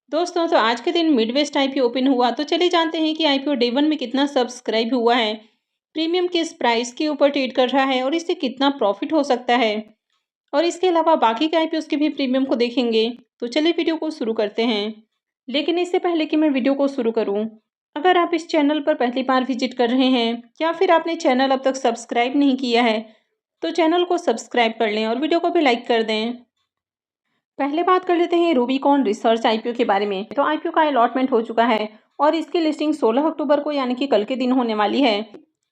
दोस्तों तो आज के दिन मिडवेस्ट आईपीओ ओपन हुआ तो चलिए जानते हैं कि आईपीओ डे वन में कितना सब्सक्राइब हुआ है। प्रीमियम किस प्राइस के ऊपर ट्रेड कर रहा है और इससे कितना प्रॉफिट हो सकता है। और इसके अलावा बाकी के आईपीओ के भी प्रीमियम को देखेंगे। तो चलिए वीडियो को शुरू करते हैं। लेकिन इससे पहले कि मैं वीडियो को शुरू करूं, अगर आप इस चैनल पर पहली बार विजिट कर रहे हैं या फिर आपने चैनल अब तक सब्सक्राइब नहीं किया है तो चैनल को सब्सक्राइब कर लें और वीडियो को भी लाइक कर दें। पहले बात कर लेते हैं रूबिकॉन रिसर्च आईपीओ के बारे में। तो आईपीओ का अलॉटमेंट हो चुका है और इसकी लिस्टिंग 16 अक्टूबर को यानी कि कल के दिन होने वाली है।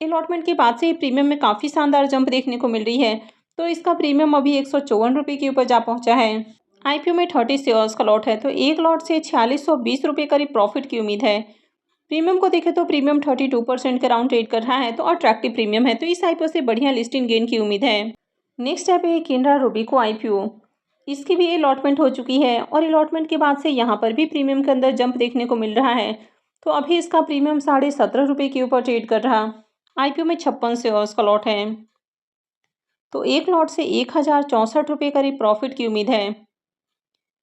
अलॉटमेंट के बाद से ही प्रीमियम में काफ़ी शानदार जंप देखने को मिल रही है। तो इसका प्रीमियम अभी 154 रुपये के ऊपर जा पहुंचा है। आईपीओ में 30 शेयर्स का लॉट है तो एक लॉट से 4620 रुपये करीब प्रॉफिट की उम्मीद है। प्रीमियम को देखें तो प्रीमियम 32% के राउंड ट्रेड कर रहा है तो अट्रैक्टिव प्रीमियम है, तो इस आईपीओ से बढ़िया लिस्टिंग गेन की उम्मीद है। नेक्स्ट ऐप है केनरा रूबिको आईपीओ। इसकी भी अलॉटमेंट हो चुकी है और अलॉटमेंट के बाद से यहाँ पर भी प्रीमियम के अंदर जंप देखने को मिल रहा है। तो अभी इसका प्रीमियम 17.5 रुपये के ऊपर ट्रेड कर रहा। आईपीओ में 56 शेयर्स का लॉट है तो एक लॉट से 1064 रुपये करीब प्रॉफिट की उम्मीद है।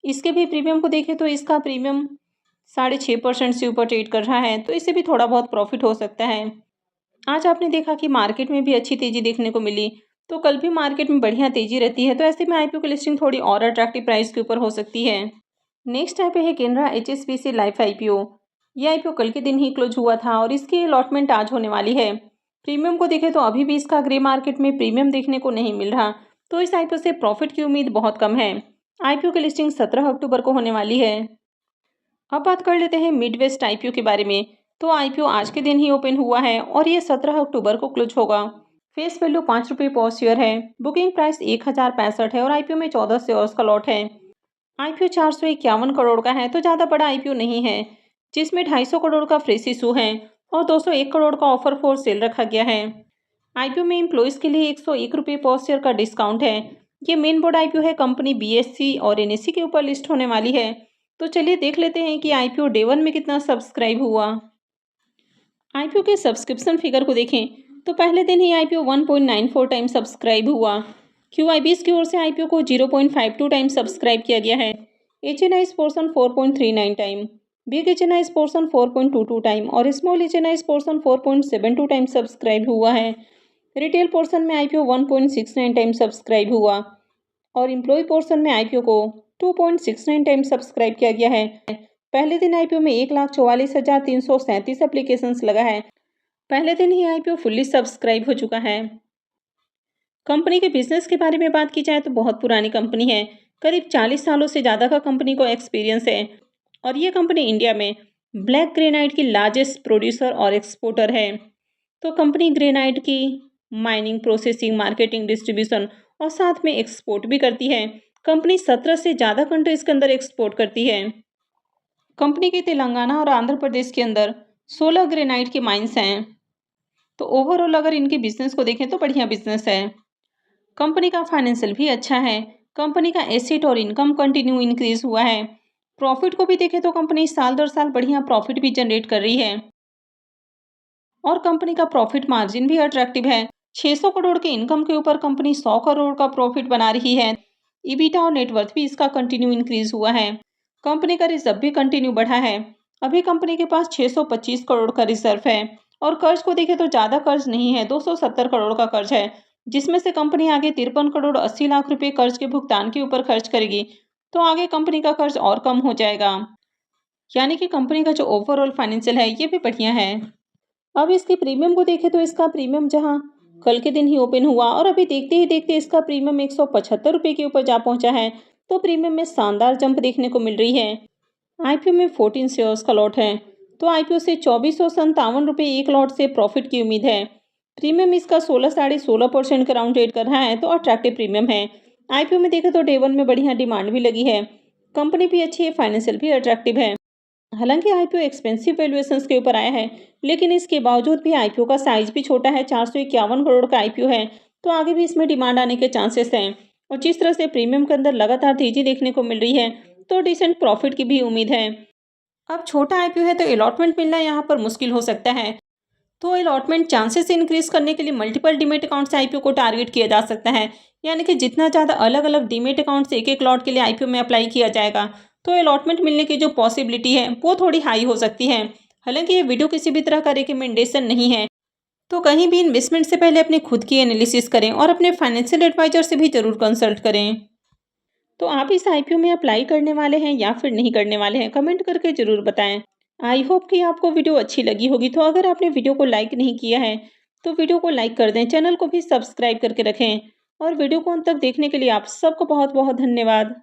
इसके भी प्रीमियम को देखें तो इसका प्रीमियम 6.5% से ऊपर ट्रेड कर रहा है तो इससे भी थोड़ा बहुत प्रॉफिट हो सकता है। आज आपने देखा कि मार्केट में भी अच्छी तेजी देखने को मिली, तो कल भी मार्केट में बढ़िया तेजी रहती है, तो ऐसे में आईपीओ की लिस्टिंग थोड़ी और अट्रैक्टिव प्राइस के ऊपर हो सकती है। नेक्स्ट ऐप है केनरा एचएसबीसी लाइफ आईपीओ। ये आईपीओ कल के दिन ही क्लोज हुआ था और इसकी अलॉटमेंट आज होने वाली है। प्रीमियम को देखें तो अभी भी इसका ग्रे मार्केट में प्रीमियम देखने को नहीं मिल रहा, तो इस आईपीओ से प्रॉफिट की उम्मीद बहुत कम है। आईपीओ की लिस्टिंग 17 अक्टूबर को होने वाली है। अब बात कर लेते हैं मिडवेस्ट आईपीओ के बारे में। तो आईपीओ आज के दिन ही ओपन हुआ है और ये 17 अक्टूबर को क्लोज होगा। फेस वैल्यू 5 रुपये पर शेयर है। बुकिंग प्राइस 1065 है और आईपीओ में 14 शेयर्स का लॉट है। आईपीओ 451 करोड़ का है तो ज़्यादा बड़ा आईपीओ नहीं है, जिसमें 250 करोड़ का फ्रेश इशू है और 201 करोड़ का ऑफर फॉर सेल रखा गया है। आईपीओ में एम्प्लॉयज़ के लिए 101 रुपये पर शेयर का डिस्काउंट है। ये मेन बोर्ड आईपीओ है, कंपनी बीएससी और एनएससी के ऊपर लिस्ट होने वाली है। तो चलिए देख लेते हैं कि आईपीओ डे वन में कितना सब्सक्राइब हुआ। आईपीओ के सब्सक्रिप्शन फिगर को देखें तो पहले दिन ही आईपीओ 1.94 टाइम सब्सक्राइब हुआ। क्यूआईबीएस की ओर से आईपीओ को 0.52 टाइम सब्सक्राइब किया गया है। HNI portion 4.39 time, big HNI portion 4.22 time और small HNI portion 4.72 time subscribe हुआ है। रिटेल पोर्शन में आईपीओ 1.69 टाइम सब्सक्राइब हुआ और एम्प्लॉय पोर्शन में आईपीओ को 2.69 टाइम सब्सक्राइब किया गया है। पहले दिन आईपीओ में 1,44,337 एप्लीकेशंस लगा है। पहले दिन ही आईपीओ फुल्ली सब्सक्राइब हो चुका है। कंपनी के बिजनेस के बारे में बात की जाए तो बहुत पुरानी कंपनी है, करीब 40 सालों से ज़्यादा का कंपनी को एक्सपीरियंस है और ये कंपनी इंडिया में ब्लैक ग्रेनाइट की लार्जेस्ट प्रोड्यूसर और एक्सपोर्टर है। तो कंपनी ग्रेनाइट की माइनिंग, प्रोसेसिंग, मार्केटिंग, डिस्ट्रीब्यूशन और साथ में एक्सपोर्ट भी करती है। कंपनी 17 से ज़्यादा कंट्रीज़ के अंदर एक्सपोर्ट करती है। कंपनी के तेलंगाना और आंध्र प्रदेश के अंदर 16 ग्रेनाइट के माइंस हैं। तो ओवरऑल अगर इनके बिजनेस को देखें तो बढ़िया बिजनेस है। कंपनी का फाइनेंशियल भी अच्छा है। कंपनी का एसेट और इनकम कंटिन्यू इंक्रीज हुआ है। प्रॉफिट को भी देखें तो कंपनी साल दर साल बढ़िया प्रॉफिट भी जनरेट कर रही है और कंपनी का प्रॉफिट मार्जिन भी अट्रैक्टिव है। 600 करोड़ के इनकम के ऊपर कंपनी 100 करोड़ का प्रॉफिट बना रही है। ईबिटा और नेटवर्थ भी इसका कंटिन्यू इंक्रीज हुआ है। कंपनी का रिजर्व भी कंटिन्यू बढ़ा है। अभी कंपनी के पास 625 करोड़ का रिजर्व है और कर्ज को देखें तो ज़्यादा कर्ज नहीं है, 270 करोड़ का कर्ज है, जिसमें से कंपनी आगे 53 करोड़ 80 लाख रुपए कर्ज के भुगतान के ऊपर खर्च करेगी। तो आगे कंपनी का कर्ज और कम हो जाएगा, यानी कि कंपनी का जो ओवरऑल फाइनेंशियल है ये भी बढ़िया है। अब इसके प्रीमियम को देखें तो इसका प्रीमियम जहां कल के दिन ही ओपन हुआ और अभी देखते ही देखते इसका प्रीमियम 175 रुपये के ऊपर जा पहुंचा है। तो प्रीमियम में शानदार जंप देखने को मिल रही है। आईपीओ में 14 शेयर्स का लॉट है तो आईपीओ से 2457 रुपये एक लॉट से प्रॉफिट की उम्मीद है। प्रीमियम इसका 16.5% का राउंड ट्रेड कर रहा है तो अट्रैक्टिव प्रीमियम है। आईपीओ में देखें तो डे वन में बढ़िया डिमांड भी लगी है। कंपनी भी अच्छी है, फाइनेंशियल भी अट्रैक्टिव है। हालांकि आईपीओ एक्सपेंसिव वैल्यूएशंस के ऊपर आया है, लेकिन इसके बावजूद भी आईपीओ का साइज भी छोटा है। 451 करोड़ का आईपीओ है तो आगे भी इसमें डिमांड आने के चांसेस हैं और जिस तरह से प्रीमियम के अंदर लगातार तेजी देखने को मिल रही है तो डिसेंट प्रॉफिट की भी उम्मीद है। अब छोटा आईपीओ है तो अलॉटमेंट मिलना यहाँ पर मुश्किल हो सकता है, तो अलॉटमेंट चांसेस इंक्रीज करने के लिए मल्टीपल डीमेट अकाउंट से आईपीओ को टारगेट किया जा सकता है, यानी कि जितना ज़्यादा अलग अलग डीमेट अकाउंट से एक एक लॉट के लिए आईपीओ में अप्लाई किया जाएगा तो अलॉटमेंट मिलने की जो पॉसिबिलिटी है वो थोड़ी हाई हो सकती है। हालांकि ये वीडियो किसी भी तरह का रिकमेंडेशन नहीं है, तो कहीं भी इन्वेस्टमेंट से पहले अपनी खुद की एनालिसिस करें और अपने फाइनेंशियल एडवाइजर से भी ज़रूर कंसल्ट करें। तो आप इस आईपीओ में अप्लाई करने वाले हैं या फिर नहीं करने वाले हैं, कमेंट करके ज़रूर बताएं। आई होप कि आपको वीडियो अच्छी लगी होगी। तो अगर आपने वीडियो को लाइक नहीं किया है तो वीडियो को लाइक कर दें, चैनल को भी सब्सक्राइब करके रखें और वीडियो को अंत तक देखने के लिए आप सबको बहुत बहुत धन्यवाद।